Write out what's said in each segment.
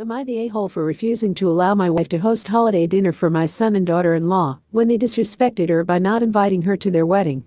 Am I the a-hole for refusing to allow my wife to host holiday dinner for my son and daughter-in-law when they disrespected her by not inviting her to their wedding?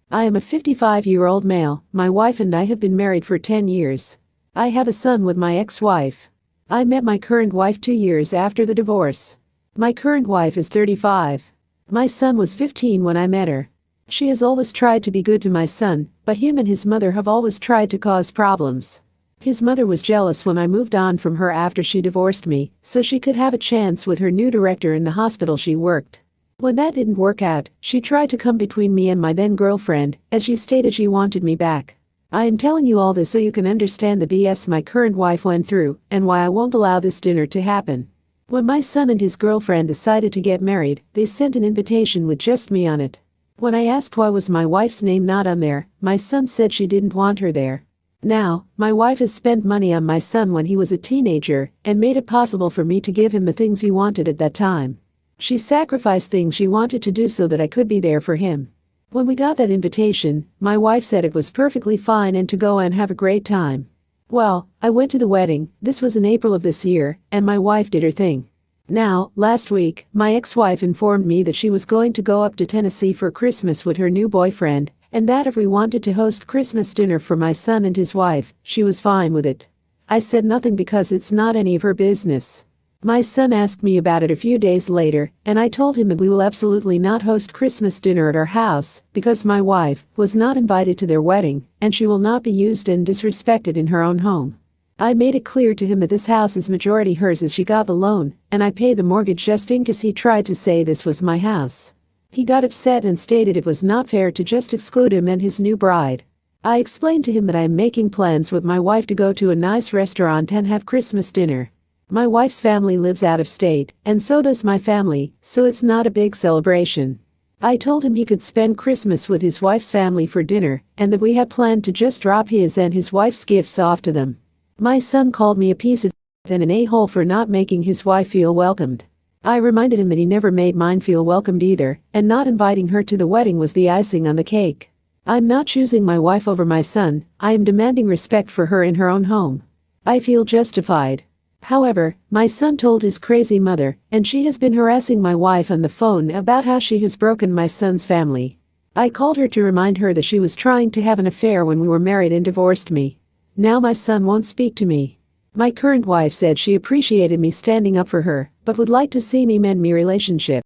I am a 55-year-old male. My wife and I have been married for 10 years. I have a son with my ex-wife. I met my current wife 2 years after the divorce. My current wife is 35. My son was 15 when I met her. She has always tried to be good to my son, but him and his mother have always tried to cause problems. His mother was jealous when I moved on from her after she divorced me, so she could have a chance with her new director in the hospital she worked. When that didn't work out, she tried to come between me and my then girlfriend, as she stated she wanted me back. I am telling you all this so you can understand the BS my current wife went through and why I won't allow this dinner to happen. When my son and his girlfriend decided to get married, they sent an invitation with just me on it. When I asked why was my wife's name not on there, my son said she didn't want her there. Now, my wife has spent money on my son when he was a teenager and made it possible for me to give him the things he wanted at that time. She sacrificed things she wanted to do so that I could be there for him. When we got that invitation, my wife said it was perfectly fine and to go and have a great time. Well, I went to the wedding. This was in April of this year, and my wife did her thing. Now, last week, my ex-wife informed me that she was going to go up to Tennessee for Christmas with her new boyfriend, and that if we wanted to host Christmas dinner for my son and his wife, she was fine with it. I said nothing because it's not any of her business. My son asked me about it a few days later, and I told him that we will absolutely not host Christmas dinner at our house because my wife was not invited to their wedding, and she will not be used and disrespected in her own home. I made it clear to him that this house is majority hers as she got the loan, and I paid the mortgage just in case he tried to say this was my house. He got upset and stated it was not fair to just exclude him and his new bride. I explained to him that I am making plans with my wife to go to a nice restaurant and have Christmas dinner. My wife's family lives out of state, and so does my family, so it's not a big celebration. I told him he could spend Christmas with his wife's family for dinner, and that we had planned to just drop his and his wife's gifts off to them. My son called me a piece of shit and an a-hole for not making his wife feel welcomed. I reminded him that he never made mine feel welcomed either, and not inviting her to the wedding was the icing on the cake. I'm not choosing my wife over my son. I am demanding respect for her in her own home. I feel justified. However, my son told his crazy mother, and she has been harassing my wife on the phone about how she has broken my son's family. I called her to remind her that she was trying to have an affair when we were married and divorced me. Now my son won't speak to me. My current wife said she appreciated me standing up for her, but would like to see me mend my relationship.